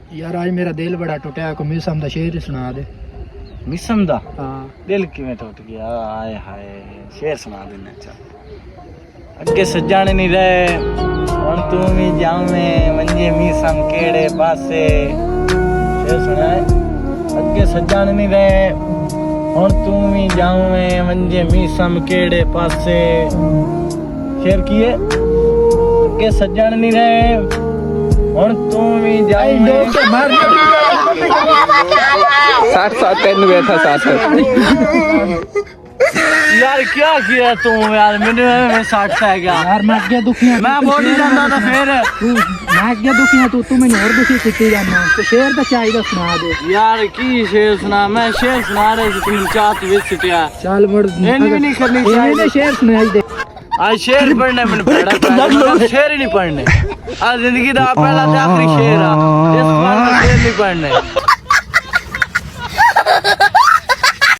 यार आज मेरा दिल बड़ा टूटा, को मिसम दा शेर ही सुना दे। मिसम दा? हाँ। दिल किवें टूट गया? आए हाय, शेर सुना देना। चल अगे सजाने नहीं रहे हुण तू भी जावें मंजे मिसम केड़े पासे। शेर सुना है। अगे सजाने नहीं रहे हुण तू भी जावें मंजे मिसम केड़े पासे। शेर की है? अगे सजण नहीं रहे हुण तू भी जावें। 60 तेन बैठा 60। यार क्या किया तू यार? मैं 60 है क्या यार मैं अगे दुखी हां, मैं बोली जाना था फिर मैं अगे दुखी हां, तू मैंने और दुखी किती जाना। तो शेर तो चाहिए सुना दे यार। की शेर सुना? मैं शेर सुना रहे थे, तुम चात विच सिटिया। चल मुड़ नहीं करनी चाहिए। शेर सुनाई दे। आज शेर पढ़ने मैंने पढ़ा, शेर ही नहीं पढ़ने। आज जिंदगी का पहला ते आखिरी शेर आ, इस बार शेर नहीं पढ़ने।